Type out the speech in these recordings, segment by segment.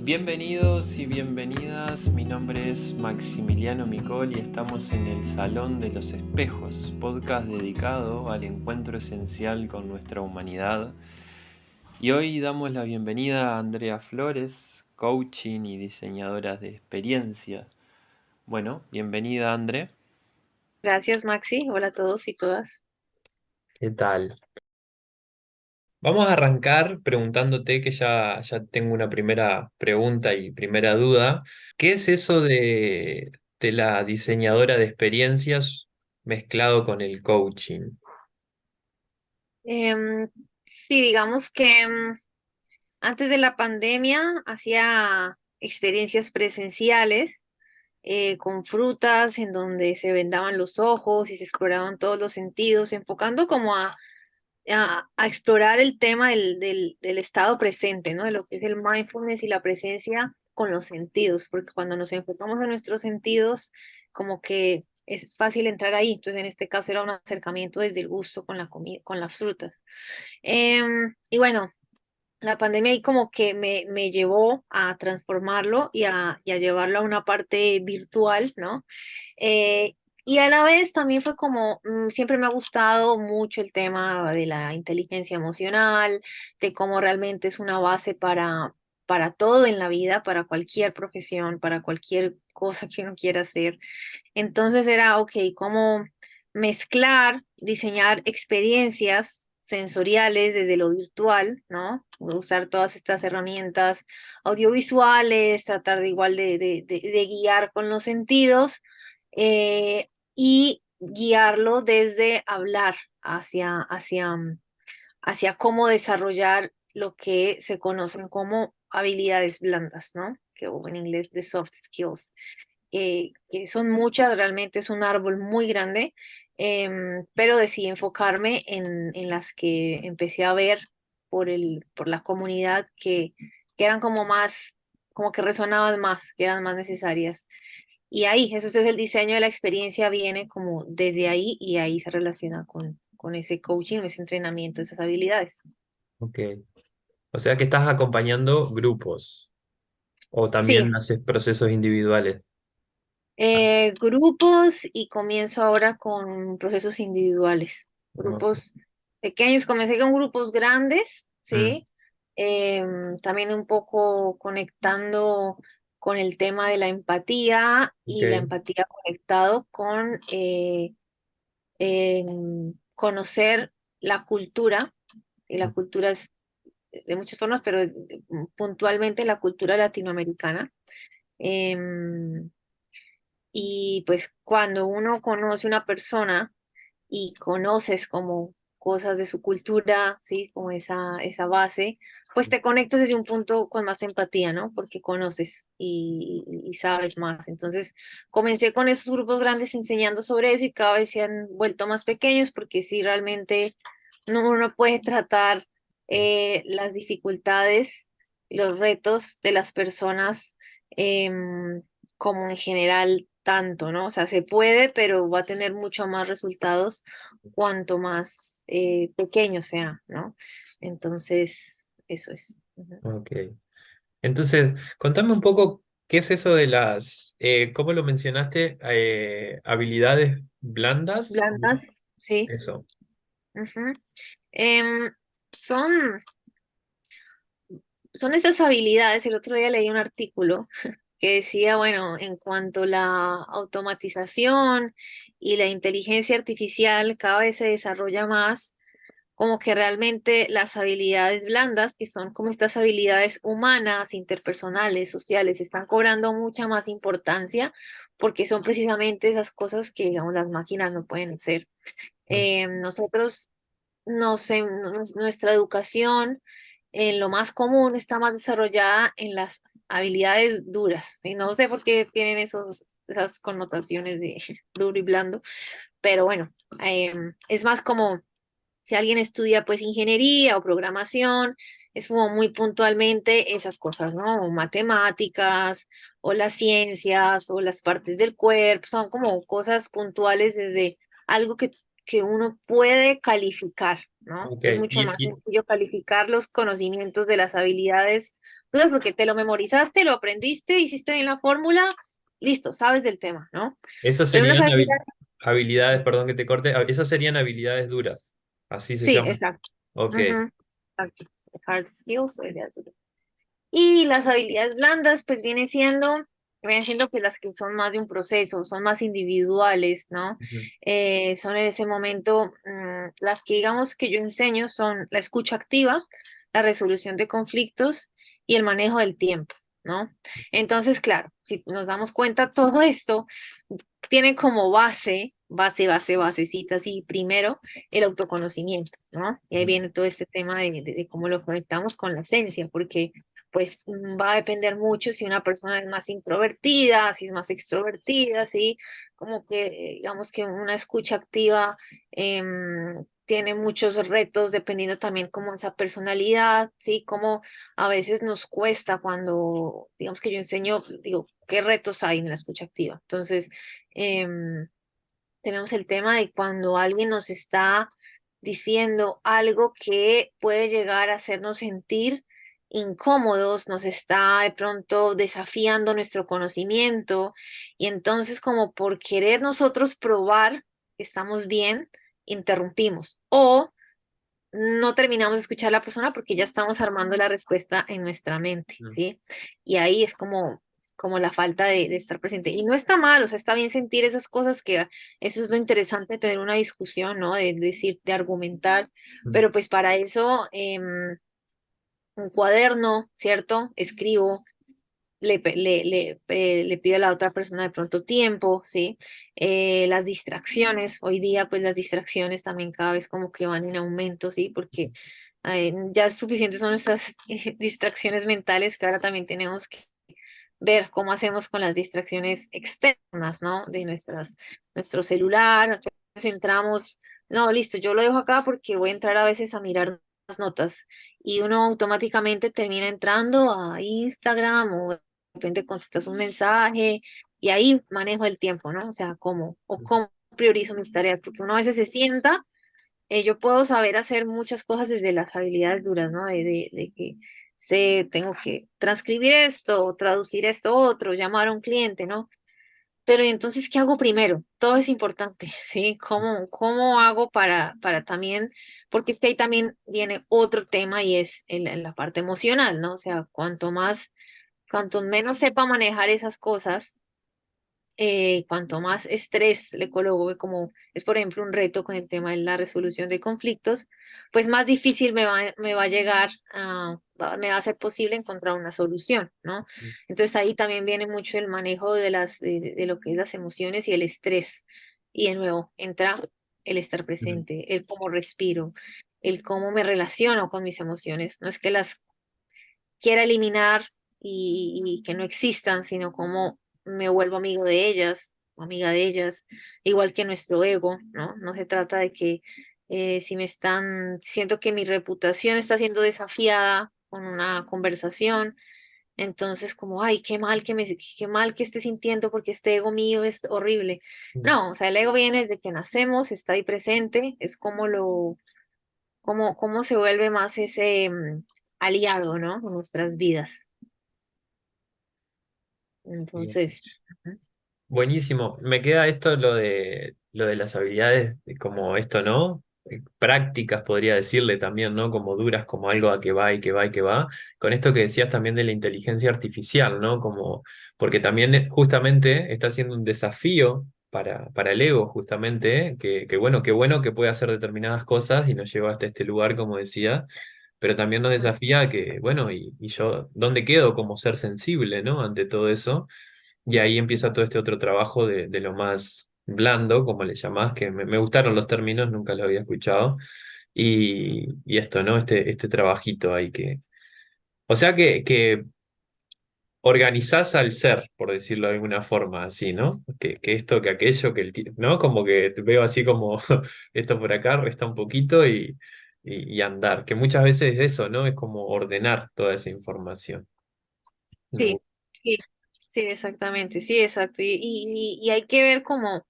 Bienvenidos y bienvenidas, mi nombre es Maximiliano Micol y estamos en el Salón de los Espejos, podcast dedicado al encuentro esencial con nuestra humanidad. Y hoy damos la bienvenida a Andrea Flores, coaching y diseñadora de experiencia. Bueno, bienvenida André. Gracias, Maxi. Hola a todos y todas. ¿Qué tal? Vamos a arrancar preguntándote que ya tengo una primera pregunta y primera duda. ¿Qué es eso de la diseñadora de experiencias mezclado con el coaching? Em, sí, digamos que antes de la pandemia hacía experiencias presenciales con frutas en donde se vendaban los ojos y se exploraban todos los sentidos, enfocando como a explorar el tema del estado presente, ¿no? De lo que es el mindfulness y la presencia con los sentidos, porque cuando nos enfocamos en nuestros sentidos, como que es fácil entrar ahí. Entonces, en este caso era un acercamiento desde el gusto con la comida, con las frutas. Y bueno, la pandemia ahí como que me llevó a transformarlo y a llevarlo a una parte virtual, ¿no? Eh, y a la vez también fue como, siempre me ha gustado mucho el tema de la inteligencia emocional, de cómo realmente es una base para todo en la vida, para cualquier profesión, para cualquier cosa que uno quiera hacer. Entonces era, ok, cómo mezclar, diseñar experiencias sensoriales desde lo virtual, ¿no? Usar todas estas herramientas audiovisuales, tratar de igual de guiar con los sentidos y guiarlo desde hablar hacia cómo desarrollar lo que se conocen como habilidades blandas, ¿no? Que o en inglés de soft skills, que son muchas, realmente es un árbol muy grande, pero decidí enfocarme en las que empecé a ver por la comunidad que eran como más, como que resonaban más, que eran más necesarias. Y ahí, ese es el diseño de la experiencia, viene como desde ahí y ahí se relaciona con ese coaching, ese entrenamiento, esas habilidades. Ok. O sea que estás acompañando grupos o Sí, también haces procesos individuales. grupos y comienzo ahora con procesos individuales. Ok. Grupos pequeños, comencé con grupos grandes, Mm, ¿sí? También un poco conectando con el tema de la empatía y la ok. empatía conectado con conocer la cultura, y la cultura es de muchas formas, pero puntualmente la cultura latinoamericana. Em, y pues cuando uno conoce una persona y conoces como cosas de su cultura, ¿sí? Como esa base, pues te conectas desde un punto con más empatía, ¿no? Porque conoces y sabes más. Entonces, comencé con esos grupos grandes enseñando sobre eso y cada vez se han vuelto más pequeños porque sí, realmente uno puede tratar las dificultades, los retos de las personas como en general tanto, ¿no? O sea, se puede, pero va a tener mucho más resultados cuanto más pequeño sea, ¿no? Entonces, eso es. Ujú. Ok. Entonces, contame un poco qué es eso de ¿cómo lo mencionaste? Habilidades blandas. Blandas, sí. Eso. Ujú. Em, son, son esas habilidades. El otro día leí un artículo que decía, bueno, en cuanto a la automatización y la inteligencia artificial cada vez se desarrolla más, como que realmente las habilidades blandas, que son como estas habilidades humanas, interpersonales, sociales, están cobrando mucha más importancia porque son precisamente esas cosas que, digamos, las máquinas no pueden hacer. Nosotros, no sé, nuestra educación en lo más común está más desarrollada en las habilidades duras. Y no sé por qué tienen esas connotaciones de duro y blando, pero bueno, es más como si alguien estudia pues ingeniería o programación, es como muy puntualmente esas cosas, ¿no? O matemáticas, o las ciencias, o las partes del cuerpo, son como cosas puntuales desde algo que uno puede calificar. ¿no? Ok, Es mucho más y sencillo calificar los conocimientos de las habilidades, pues porque te lo memorizaste, lo aprendiste, hiciste bien la fórmula, listo, sabes del tema, ¿no? esas Pero unas serían habilidades, habilidades, perdón que te corte, esas serían habilidades duras, así se sí, llaman. exacto. Ok. Ujú, exacto. Hard skills, habilidades duras. Y las habilidades blandas, pues vienen siendo pues las que son más de un proceso, son más individuales, ¿no? Ujú, Son en ese momento, las que digamos que yo enseño son la escucha activa, la resolución de conflictos y el manejo del tiempo, ¿no? Entonces, claro, si nos damos cuenta, todo esto tiene como basecitas, y primero el autoconocimiento, ¿no? Y ahí ujú, viene todo este tema de cómo lo conectamos con la esencia, porque pues va a depender mucho si una persona es más introvertida, si es más extrovertida, ¿sí? Como que digamos que una escucha activa tiene muchos retos dependiendo también como esa personalidad, ¿sí? Como a veces nos cuesta cuando, digamos que yo enseño, digo, ¿qué retos hay en la escucha activa? Entonces, em, tenemos el tema de cuando alguien nos está diciendo algo que puede llegar a hacernos sentir incómodos, nos está de pronto desafiando nuestro conocimiento y entonces como por querer nosotros probar que estamos bien, interrumpimos o no terminamos de escuchar a la persona porque ya estamos armando la respuesta en nuestra mente, ujú, ¿sí? Y ahí es como la falta de estar presente. Y no está mal, o sea, está bien sentir esas cosas que eso es lo interesante de tener una discusión, ¿no? De decir, de argumentar, ujú, pero pues para eso un cuaderno, ¿cierto? Escribo, le pido a la otra persona de pronto tiempo, ¿sí? Las distracciones, hoy día pues las distracciones también cada vez como que van en aumento, ¿sí? Porque ya es suficiente son nuestras distracciones mentales que ahora también tenemos que ver cómo hacemos con las distracciones externas, ¿no? De nuestro celular, entonces entramos, no, listo, yo lo dejo acá porque voy a entrar a veces a mirar las notas y uno automáticamente termina entrando a Instagram o de repente contestas un mensaje y ahí manejo el tiempo, ¿no? O sea, cómo priorizo mis tareas, porque uno a veces se sienta, yo puedo saber hacer muchas cosas desde las habilidades duras, ¿no? De que tengo que transcribir esto, traducir esto otro, llamar a un cliente, ¿no? Pero ¿y entonces, ¿qué hago primero? Todo es importante, ¿sí? ¿Cómo hago para también, porque es que ahí también viene otro tema y es en la parte emocional, ¿no? O sea, cuanto menos sepa manejar esas cosas, cuanto más estrés le coloco, como es por ejemplo un reto con el tema de la resolución de conflictos, pues más difícil me va a llegar, me va a ser posible encontrar una solución, ¿no? Entonces ahí también viene mucho el manejo de lo que es las emociones y el estrés. Y de nuevo, entra el estar ujú, presente, el cómo respiro, el cómo me relaciono con mis emociones. No es que las quiera eliminar y que no existan, sino como me vuelvo amigo de ellas, o amiga de ellas, igual que nuestro ego, ¿no? No se trata de que si siento que mi reputación está siendo desafiada con una conversación, entonces como, ay, qué mal que esté sintiendo porque este ego mío es horrible. ujú. No, o sea, el ego viene desde que nacemos, está ahí presente, es cómo se vuelve más ese aliado, ¿no? En nuestras vidas. Bien. Entonces, ujú, Buenísimo. Me queda esto lo de las habilidades, como esto, ¿no? Prácticas, podría decirle también, ¿no? Como duras, como algo a que va y que va y que va. Con esto que decías también de la inteligencia artificial, ¿no? Como, porque también justamente está siendo un desafío para el ego, justamente, que bueno que puede hacer determinadas cosas y nos lleva hasta este lugar, como decía, pero también nos desafía a que, bueno, y yo, ¿dónde quedo como ser sensible, ¿no? Ante todo eso. Y ahí empieza todo este otro trabajo de lo más blando, como le llamás, que me gustaron los términos, nunca los había escuchado. Y esto, ¿no? Este trabajito ahí que. O sea que organizás al ser, por decirlo de alguna forma, así, ¿no? Que esto, que aquello, ¿no? Como que te veo así como esto por acá, resta un poquito y andar. Que muchas veces es eso, ¿no? Es como ordenar toda esa información. Me sí, gusta. sí, sí, exactamente, sí, exacto. Y hay que ver como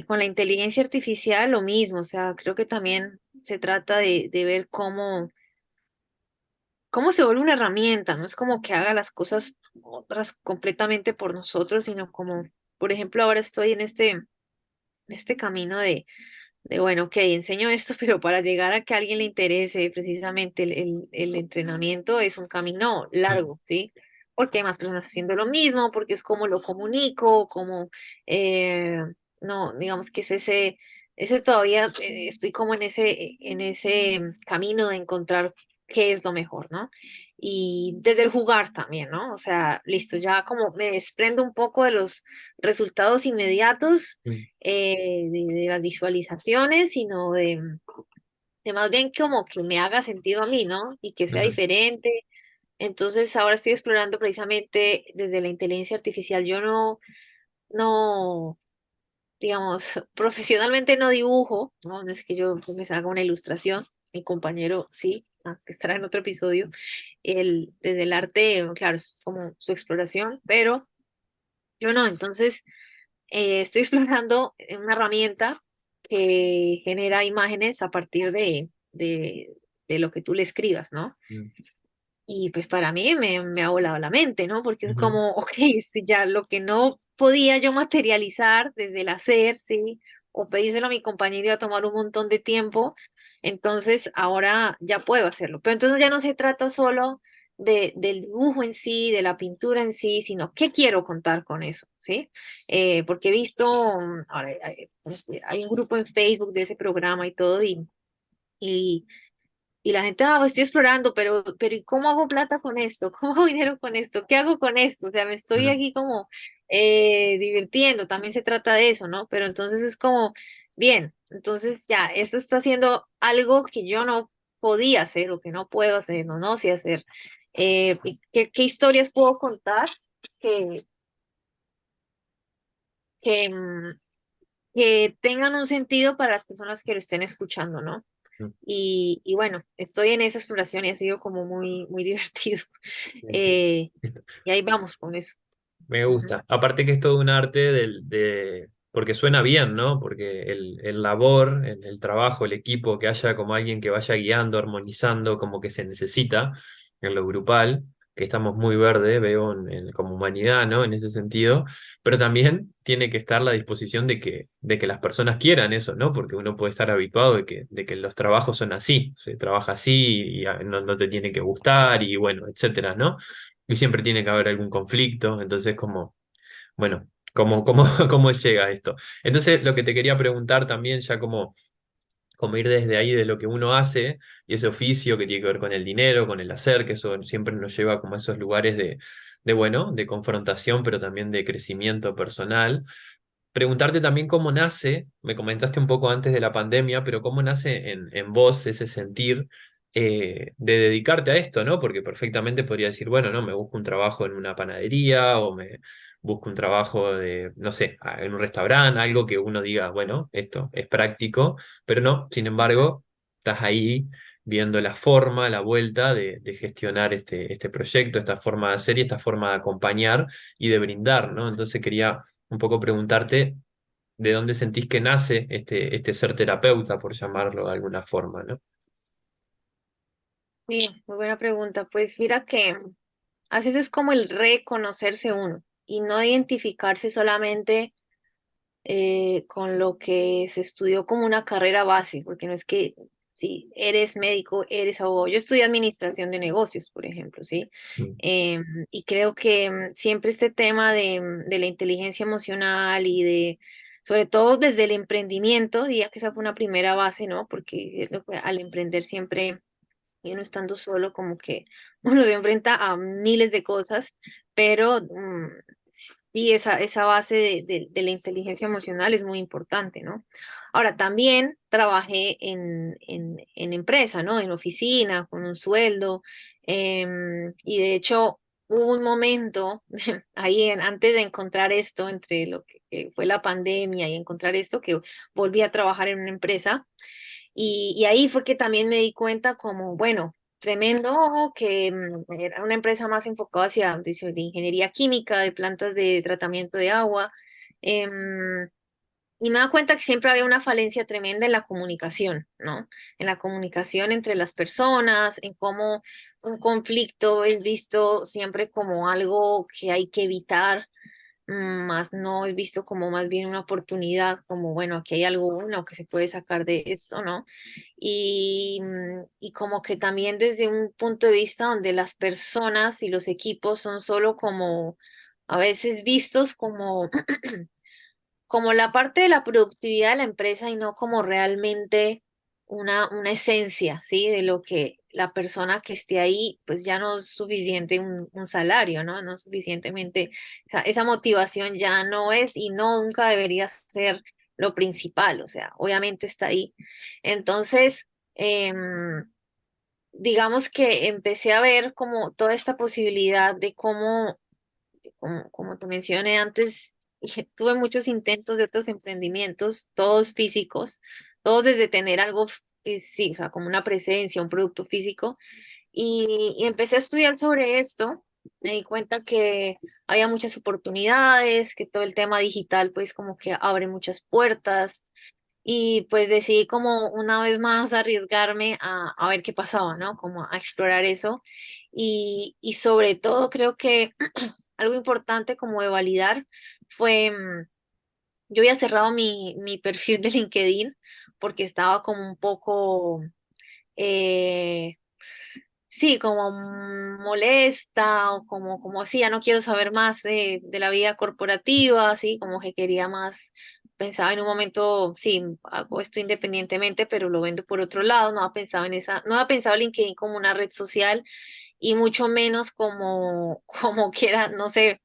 con la inteligencia artificial lo mismo, o sea, creo que también se trata de ver cómo se vuelve una herramienta, no es como que haga las cosas otras completamente por nosotros, sino como, por ejemplo, ahora estoy en este camino bueno, ok, enseño esto, pero para llegar a que a alguien le interese precisamente el entrenamiento es un camino Mm, largo, ¿sí? Porque hay más personas haciendo lo mismo, porque es como lo comunico, como, eh, no, digamos que es ese todavía estoy como en ese camino de encontrar qué es lo mejor, ¿no? Y desde el jugar también, ¿no? O sea, listo, ya como me desprendo un poco de los resultados inmediatos mm, de las visualizaciones, sino de más bien como que me haga sentido a mí, ¿no? Y que sea ujú, diferente. Entonces ahora estoy explorando precisamente desde la inteligencia artificial. Yo no, digamos, profesionalmente no dibujo, ¿no? No es que yo pues, me salga una ilustración. Mi compañero sí, que estará en otro episodio. Desde el arte, claro, es como su exploración, pero yo no. Entonces estoy explorando una herramienta que genera imágenes a partir de lo que tú le escribas, ¿no? mm, Y pues para mí me ha volado la mente, ¿no? Porque es ujú, como, ok, si ya lo que no podía yo materializar desde el hacer, ¿sí? O pedírselo a mi compañero iba a tomar un montón de tiempo, entonces ahora ya puedo hacerlo. Pero entonces ya no se trata solo del dibujo en sí, de la pintura en sí, sino qué quiero contar con eso, ¿sí? Porque he visto, ahora hay un grupo en Facebook de ese programa y todo, y y la gente, pues estoy explorando, pero ¿y cómo hago plata con esto? ¿Cómo hago dinero con esto? ¿Qué hago con esto? O sea, me estoy mm, aquí como divirtiendo, también se trata de eso, ¿no? Pero entonces es como, bien, entonces ya, esto está haciendo algo que yo no podía hacer o que no puedo hacer, no sé hacer. ¿Y qué historias puedo contar que, que, que tengan un sentido para las personas que lo estén escuchando, ¿no? mm. Y bueno, estoy en esa exploración y ha sido como muy divertido. Sí, sí. Eh, y ahí vamos con eso. Me Ujú. gusta. Aparte que es todo un arte porque suena bien, ¿no? Porque el labor, el trabajo, el equipo, que haya como alguien que vaya guiando, armonizando, como que se necesita en lo grupal, que estamos muy verde, veo como humanidad, ¿no? En ese sentido, pero también tiene que estar la disposición de que las personas quieran eso, ¿no? Porque uno puede estar habituado de que los trabajos son así, se trabaja así y no te tiene que gustar y bueno, etcétera, ¿no? Y siempre tiene que haber algún conflicto, entonces como, bueno, ¿cómo llega esto? Entonces lo que te quería preguntar también, ya como ir desde ahí de lo que uno hace y ese oficio que tiene que ver con el dinero, con el hacer, que eso siempre nos lleva como a esos lugares bueno, de confrontación, pero también de crecimiento personal. Preguntarte también cómo nace, me comentaste un poco antes de la pandemia, pero cómo nace en vos ese sentir de dedicarte a esto, ¿no? Porque perfectamente podría decir, bueno, no, me busco un trabajo en una panadería o me busco un trabajo de, no sé, en un restaurante, algo que uno diga, bueno, esto es práctico, pero no, sin embargo, estás ahí viendo la forma, la vuelta de gestionar este proyecto, esta forma de hacer y esta forma de acompañar y de brindar, ¿no? Entonces quería un poco preguntarte de dónde sentís que nace este ser terapeuta, por llamarlo de alguna forma, ¿no? Bien, muy buena pregunta. Pues mira que a veces es como el reconocerse uno y no identificarse solamente con lo que se estudió como una carrera base, porque no es que si eres médico, eres abogado. Yo estudié administración de negocios, por ejemplo, ¿sí? Mm, Y creo que siempre este tema de la inteligencia emocional y sobre todo desde el emprendimiento, diría que esa fue una primera base, ¿no? Porque al emprender siempre y uno estando solo, como que uno se enfrenta a miles de cosas, pero sí, esa base de la inteligencia emocional es muy importante, ¿no? Ahora, también trabajé en empresa, ¿no? En oficina, con un sueldo, y de hecho hubo un momento ahí, antes de encontrar esto, entre lo que fue la pandemia y encontrar esto, que volví a trabajar en una empresa y ahí fue que también me di cuenta como, bueno, tremendo ojo, que era una empresa más enfocada hacia de ingeniería química, de plantas de tratamiento de agua. em, Y me da cuenta que siempre había una falencia tremenda en la comunicación, ¿no? En la comunicación entre las personas, en cómo un conflicto es visto siempre como algo que hay que evitar, más no es visto como más bien una oportunidad, como, bueno, aquí hay algo bueno que se puede sacar de esto, ¿no? Y como que también desde un punto de vista donde las personas y los equipos son solo como a veces vistos como como la parte de la productividad de la empresa y no como realmente una esencia, ¿sí? De lo que la persona que esté ahí, pues ya no es suficiente un salario, ¿no? No es suficientemente, esa motivación ya no es y no nunca debería ser lo principal, o sea, obviamente está ahí. Entonces, digamos que empecé a ver como toda esta posibilidad de cómo como te mencioné antes, tuve muchos intentos de otros emprendimientos, todos físicos, todos desde tener algo, sí, o sea, como una presencia, un producto físico, y empecé a estudiar sobre esto. Me di cuenta que había muchas oportunidades, que todo el tema digital pues como que abre muchas puertas y pues decidí como una vez más arriesgarme a ver qué pasaba, ¿no? Como a explorar eso. Y sobre todo creo que algo importante como de validar fue, yo había cerrado mi perfil de LinkedIn porque estaba como un poco, eh, sí, como molesta o como así, ya no quiero saber más de la vida corporativa, así como que quería más, pensaba en un momento, sí, hago esto independientemente, pero lo vendo por otro lado, no había pensado en esa, no había pensado LinkedIn como una red social y mucho menos como, como que era, no sé,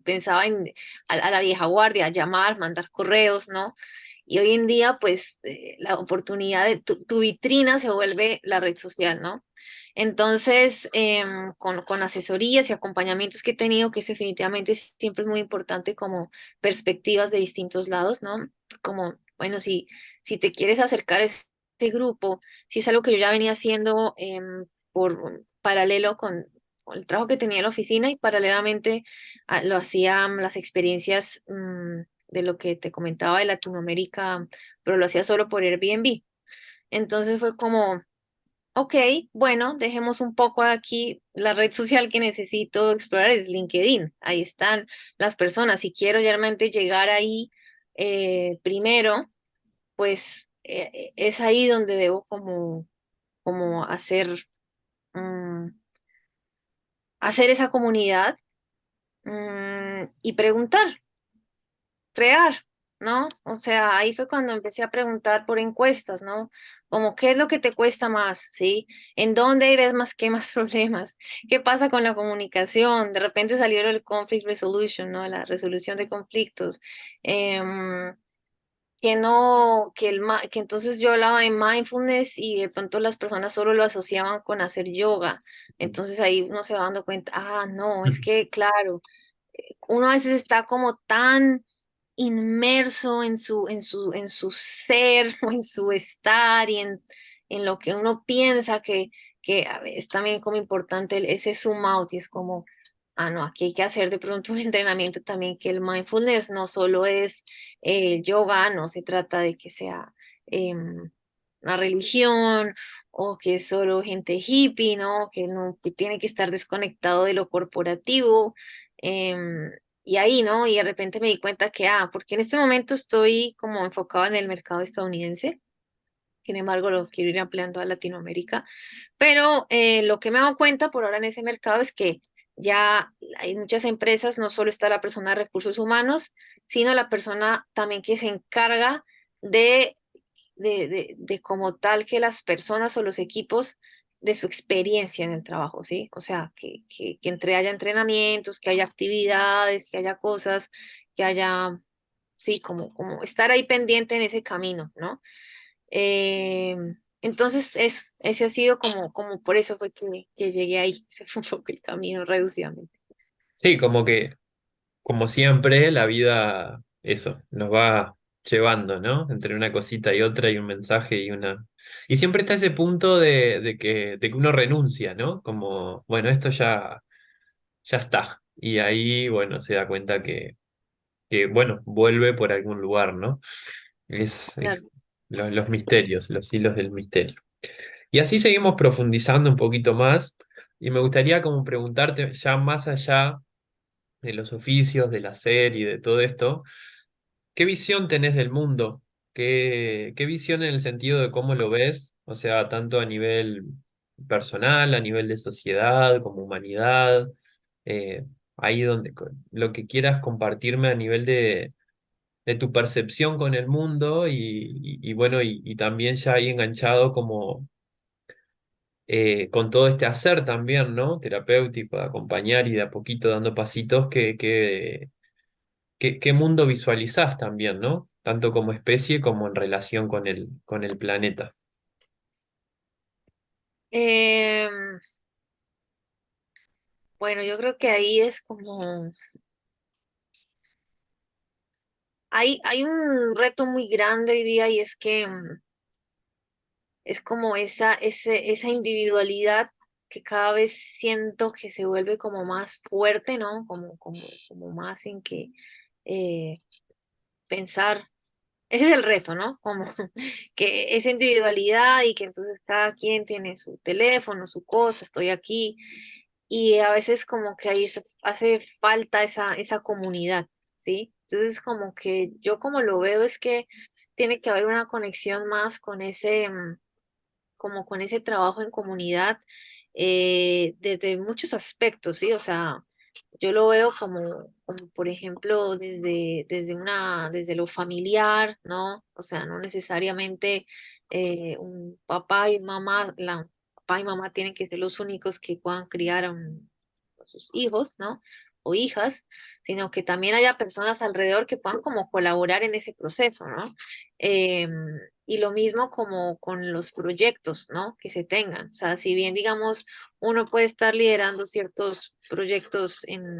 pensaba en a la vieja guardia, llamar, mandar correos, ¿no? Y hoy en día, pues, la oportunidad de tu vitrina se vuelve la red social, ¿no? Entonces, con asesorías y acompañamientos que he tenido, que eso definitivamente siempre es muy importante como perspectivas de distintos lados, ¿no? Como, bueno, si te quieres acercar a este grupo, si es algo que yo ya venía haciendo por paralelo con el trabajo que tenía en la oficina y paralelamente lo hacía las experiencias de lo que te comentaba de Latinoamérica, pero lo hacía solo por Airbnb. Entonces fue como ok, bueno, dejemos un poco aquí la red social que necesito explorar es LinkedIn. Ahí están las personas. Si quiero realmente llegar ahí primero, pues es ahí donde debo como mm, hacer esa comunidad y preguntar. Crear, ¿no? O sea, ahí fue cuando empecé a preguntar por encuestas, ¿no? Como, ¿qué es lo que te cuesta más? ¿Sí? ¿En dónde ves más qué más problemas? ¿Qué pasa con la comunicación? De repente salió el conflict resolution, ¿no? La resolución de conflictos. Em, que no, que entonces yo hablaba de mindfulness y de pronto las personas solo lo asociaban con hacer yoga. Entonces ahí uno se va dando cuenta, ah, no, es que, claro, uno a veces está como tan inmerso en su ser o en su estar y en lo que uno piensa que a ver, es también como importante ese zoom out y es como, ah, no, aquí hay que hacer de pronto un entrenamiento también que el mindfulness no solo es yoga, no se trata de que sea una religión o que es solo gente hippie, ¿no? Que no, que tiene que estar desconectado de lo corporativo. em, y ahí, ¿no? Y de repente me di cuenta que, porque en este momento estoy como enfocado en el mercado estadounidense, sin embargo, lo quiero ir ampliando a Latinoamérica, pero lo que me he dado cuenta por ahora en ese mercado es que ya hay muchas empresas, no solo está la persona de recursos humanos, sino la persona también que se encarga de, de como tal que las personas o los equipos de su experiencia en el trabajo, ¿sí? O sea, que entre haya entrenamientos, que haya actividades, que haya cosas, que haya, sí, como estar ahí pendiente en ese camino, ¿no? Eh, entonces, eso, ese ha sido como por eso fue que llegué ahí, se fue un poco el camino reducidamente. Sí, como que, como siempre, la vida, eso, nos va llevando, ¿no? Entre una cosita y otra y un mensaje y una... Y siempre está ese punto de que uno renuncia, ¿no? Como, bueno, esto ya está. Y ahí, bueno, se da cuenta que que, bueno, vuelve por algún lugar, ¿no? Es Claro. los misterios, los hilos del misterio. Y así seguimos profundizando un poquito más, y me gustaría como preguntarte ya más allá de los oficios, del hacer y de todo esto, ¿qué visión tenés del mundo? ¿Qué visión en el sentido de cómo lo ves? O sea, tanto a nivel personal, a nivel de sociedad, como humanidad, eh, ahí donde lo que quieras compartirme a nivel de tu percepción con el mundo y bueno, y también ya ahí enganchado como con todo este hacer también, ¿no? Terapéutico, de acompañar y de a poquito dando pasitos qué mundo visualizás también, ¿no? Tanto como especie como en relación con el planeta. Em, bueno, yo creo que ahí es como, hay un reto muy grande hoy día y es que es como esa individualidad que cada vez siento que se vuelve como más fuerte, ¿no? Como más en que eh, pensar, ese es el reto, ¿no? Como que esa individualidad y que entonces cada quien tiene su teléfono, su cosa, estoy aquí, y a veces como que ahí hace falta esa comunidad, ¿sí? Entonces como que yo como lo veo es que tiene que haber una conexión más con como con ese trabajo en comunidad desde muchos aspectos, ¿sí? O sea, yo lo veo como por ejemplo, desde lo familiar, ¿no? O sea, no necesariamente un papá y mamá, papá y mamá tienen que ser los únicos que puedan criar a sus hijos, ¿no? O hijas, sino que también haya personas alrededor que puedan como colaborar en ese proceso, ¿no? Em, y lo mismo como con los proyectos, ¿no? Que se tengan. O sea, si bien, digamos, uno puede estar liderando ciertos proyectos en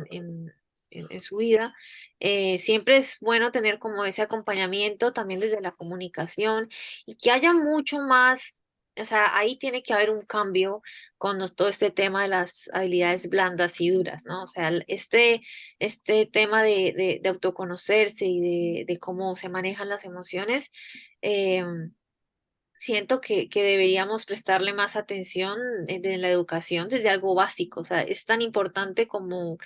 su vida, siempre es bueno tener como ese acompañamiento también desde la comunicación y que haya mucho más, o sea, ahí tiene que haber un cambio con todo este tema de las habilidades blandas y duras, ¿no? O sea, este tema de autoconocerse y de cómo se manejan las emociones. em, Siento que deberíamos prestarle más atención en la educación desde algo básico. O sea, es tan importante como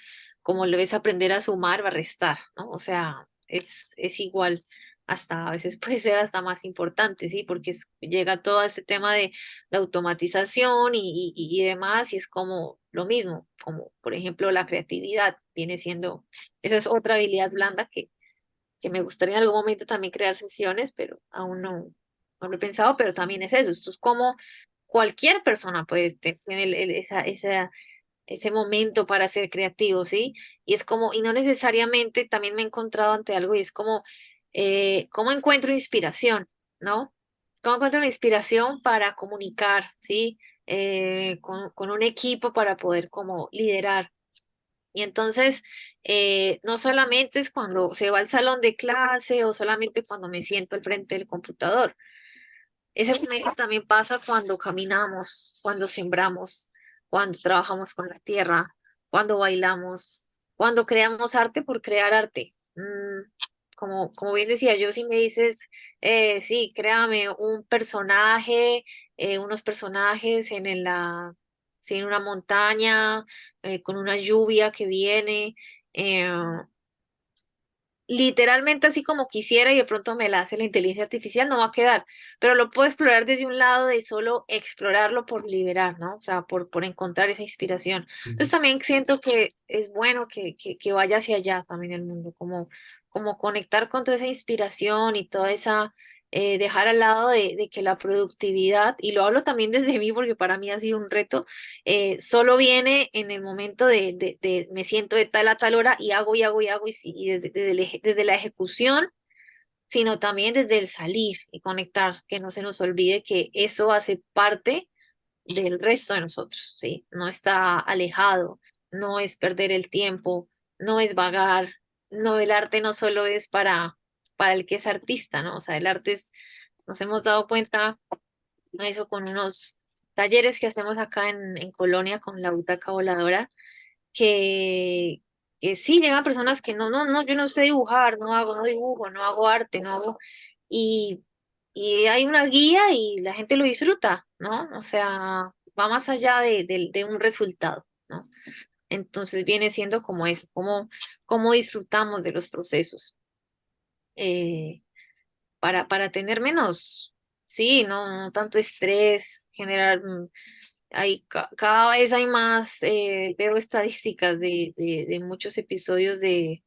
lo es aprender a sumar o a restar, ¿no? O sea, es igual, hasta a veces puede ser hasta más importante, ¿sí? Porque llega todo ese tema de automatización y demás, y es como lo mismo, como por ejemplo la creatividad viene siendo, esa es otra habilidad blanda que me gustaría en algún momento también crear sesiones, pero aún no lo he pensado, pero también es eso, esto es como cualquier persona puede tener ese momento para ser creativo, ¿sí? Y es como, y no necesariamente, también me he encontrado ante algo y es como, ¿cómo encuentro inspiración, ¿no? ¿Cómo encuentro una inspiración para comunicar, ¿sí? Con un equipo para poder como liderar. Y entonces, no solamente es cuando se va al salón de clase o solamente cuando me siento al frente del computador. Ese momento también pasa cuando caminamos, cuando sembramos, cuando trabajamos con la tierra, cuando bailamos, cuando creamos arte por crear arte. Como bien decía yo, si me dices, sí, créame un personaje, unos personajes sí, en una montaña, con una lluvia que viene. eh, Literalmente así como quisiera y de pronto me la hace la inteligencia artificial, no va a quedar, pero lo puedo explorar desde un lado de solo explorarlo por liberar, ¿no? O sea, por encontrar esa inspiración. Entonces también siento que es bueno que vaya hacia allá también el mundo, como conectar con toda esa inspiración y toda esa, dejar al lado de que la productividad, y lo hablo también desde mí porque para mí ha sido un reto, solo viene en el momento de me siento de tal a tal hora y hago y hago y hago y desde la ejecución, sino también desde el salir y conectar, que no se nos olvide que eso hace parte del resto de nosotros, ¿sí? No está alejado, no es perder el tiempo, no es vagar, no, el arte no solo es para el que es artista, ¿no? O sea, el arte es, nos hemos dado cuenta eso con unos talleres que hacemos acá en Colonia con la butaca voladora, que que sí llegan personas que no, yo no sé dibujar, no dibujo, no hago arte, no hago, y, y hay una guía y la gente lo disfruta, ¿no? O sea, va más allá de un resultado, ¿no? Entonces viene siendo como eso, como disfrutamos de los procesos, eh, para tener menos, sí, no tanto estrés, generar, cada vez hay más, veo estadísticas de muchos episodios de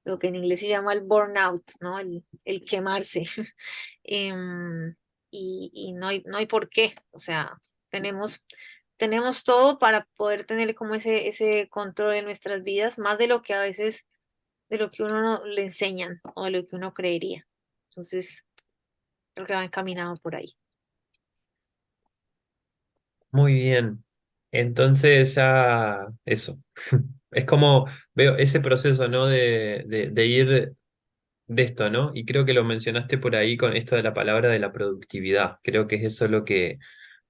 lo que en inglés se llama el burnout, ¿no? El quemarse. Em, y no hay por qué, o sea, tenemos todo para poder tener como ese control en nuestras vidas, más de lo que a veces, de lo que uno le enseñan o de lo que uno creería. Entonces, creo que va encaminado por ahí. Muy bien. Entonces ya eso. Es como veo ese proceso, ¿no? De ir de esto, ¿no? Y creo que lo mencionaste por ahí con esto de la palabra de la productividad. Creo que es eso lo que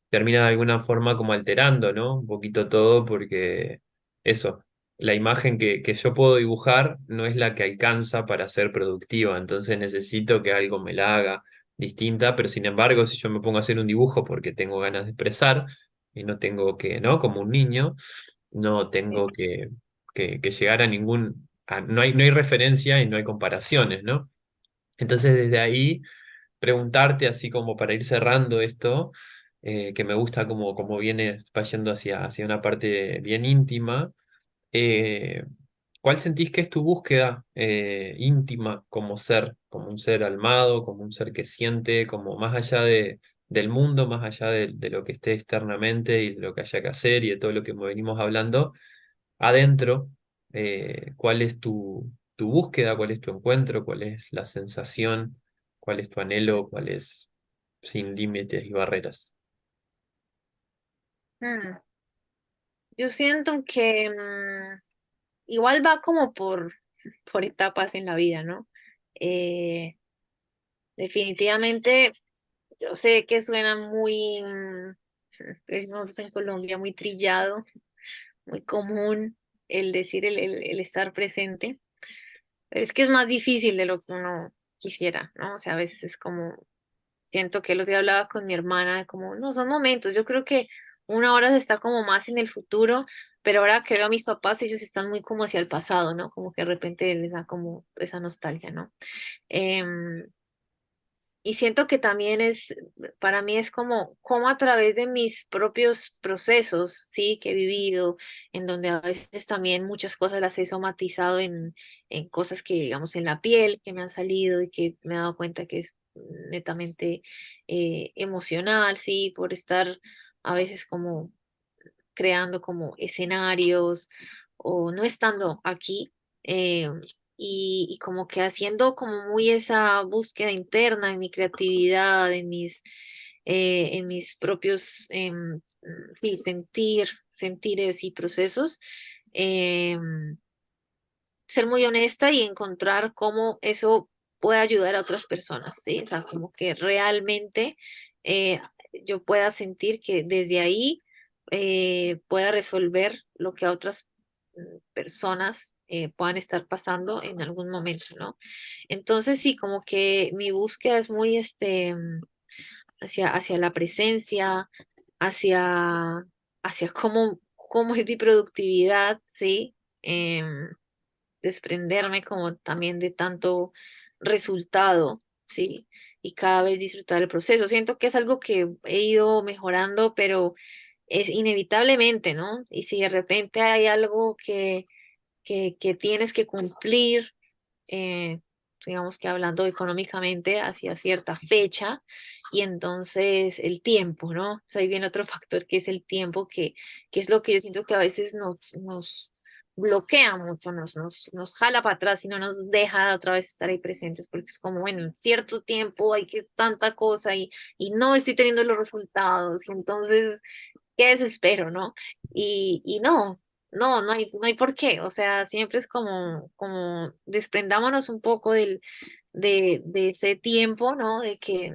termina de alguna forma como alterando, ¿no? Un poquito todo porque eso, la imagen que yo puedo dibujar no es la que alcanza para ser productiva, entonces necesito que algo me la haga distinta, pero sin embargo, si yo me pongo a hacer un dibujo porque tengo ganas de expresar y no tengo que, ¿no? Como un niño, no tengo que llegar a no hay referencia y no hay comparaciones, ¿no? Entonces desde ahí preguntarte, así como para ir cerrando esto, que me gusta como viene, va yendo hacia una parte bien íntima, eh, ¿cuál sentís que es tu búsqueda íntima como ser, como un ser almado, como un ser que siente, como más allá del mundo, más allá de lo que esté externamente y de lo que haya que hacer y de todo lo que venimos hablando, adentro, cuál es tu búsqueda, cuál es tu encuentro, cuál es la sensación, cuál es tu anhelo, cuál es sin límites y barreras? Mm, Yo siento que igual va como por etapas en la vida, ¿no? Eh, Definitivamente, yo sé que suena muy, decimos en Colombia, muy trillado, muy común el decir el estar presente, pero es que es más difícil de lo que uno quisiera, ¿no? O sea, a veces es como, siento que el otro día hablaba con mi hermana, de como, no, son momentos, yo creo que una hora se está como más en el futuro, pero ahora que veo a mis papás, ellos están muy como hacia el pasado, ¿no? Como que de repente les da como esa nostalgia, ¿no? Em, Y siento que también para mí es como a través de mis propios procesos, sí, que he vivido, en donde a veces también muchas cosas las he somatizado en cosas que, digamos, en la piel, que me han salido y que me he dado cuenta que es netamente emocional, sí, por estar a veces como creando como escenarios o no estando aquí, eh, y como que haciendo como muy esa búsqueda interna en mi creatividad, en mis propios sí, sentires y procesos. Ser muy honesta y encontrar cómo eso puede ayudar a otras personas, ¿sí? O sea, como que realmente eh, yo pueda sentir que desde ahí pueda resolver lo que a otras personas puedan estar pasando en algún momento, ¿no? Entonces, sí, como que mi búsqueda es muy hacia la presencia, hacia, hacia cómo es mi productividad, ¿sí? Desprenderme como también de tanto resultado, ¿sí? Y cada vez disfrutar el proceso. Siento que es algo que he ido mejorando, pero es inevitablemente, ¿no? Y si de repente hay algo que tienes que cumplir, eh, digamos que hablando económicamente, hacia cierta fecha, y entonces el tiempo, ¿no? O sea, ahí viene otro factor que es el tiempo, que es lo que yo siento que a veces nos bloquea mucho, nos jala para atrás y no nos deja otra vez estar ahí presentes, porque es como, bueno, en cierto tiempo hay que tanta cosa y no estoy teniendo los resultados, y entonces qué desespero, ¿no? Y no hay por qué, o sea, siempre es como desprendámonos un poco de ese tiempo, ¿no? De que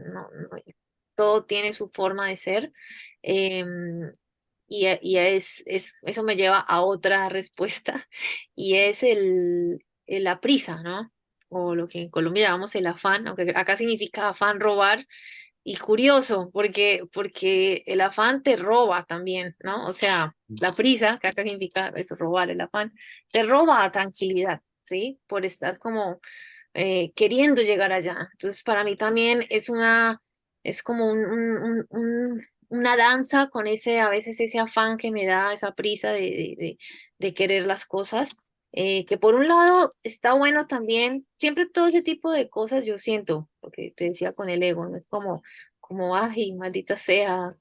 todo tiene su forma de ser. em, eso me lleva a otra respuesta, y es la prisa, ¿no? O lo que en Colombia llamamos el afán, aunque acá significa afán robar, y curioso, porque el afán te roba también, ¿no? O sea, la prisa, que acá significa eso, robar, el afán, te roba tranquilidad, ¿sí? Por estar como queriendo llegar allá. Entonces, para mí también es como una danza con ese, a veces ese afán que me da, esa prisa de querer las cosas. Que por un lado está bueno también, siempre todo ese tipo de cosas yo siento, porque te decía con el ego, no es como, ay, maldita sea,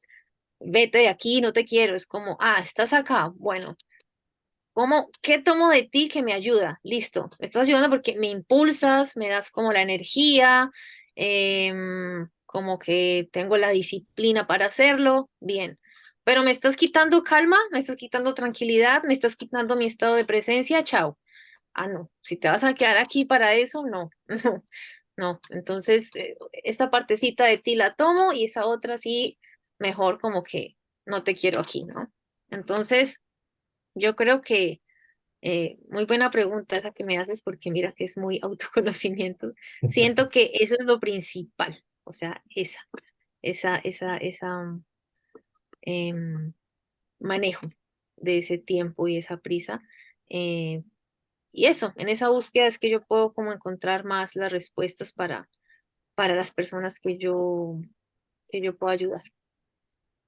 vete de aquí, no te quiero, es como, estás acá, bueno, ¿qué tomo de ti que me ayuda? Listo, me estás ayudando porque me impulsas, me das como la energía, como que tengo la disciplina para hacerlo, bien. Pero me estás quitando calma, me estás quitando tranquilidad, me estás quitando mi estado de presencia, chao. No, si te vas a quedar aquí para eso, no, no, no. Entonces, esta partecita de ti la tomo y esa otra sí, mejor como que no te quiero aquí, ¿no? Entonces, yo creo que muy buena pregunta esa que me haces porque mira que es muy autoconocimiento. Siento que eso es lo principal, o sea, esa em, manejo de ese tiempo y esa prisa. eh, y eso, en esa búsqueda es que yo puedo como encontrar más las respuestas para las personas que yo puedo ayudar.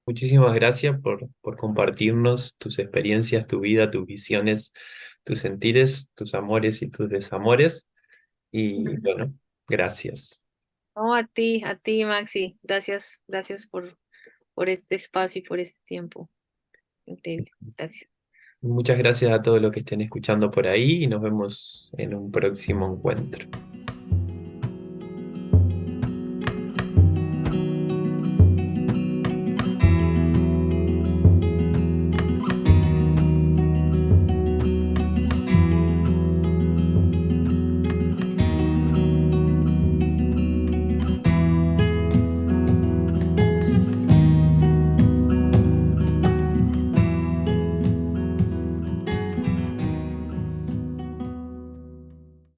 Muchísimas gracias por compartirnos tus experiencias, tu vida, tus visiones, tus sentires, tus amores y tus desamores. Y bueno, gracias. No, a ti, Maxi. Gracias, gracias por este espacio y por este tiempo. Increíble. Gracias. Muchas gracias a todos los que estén escuchando por ahí y nos vemos en un próximo encuentro.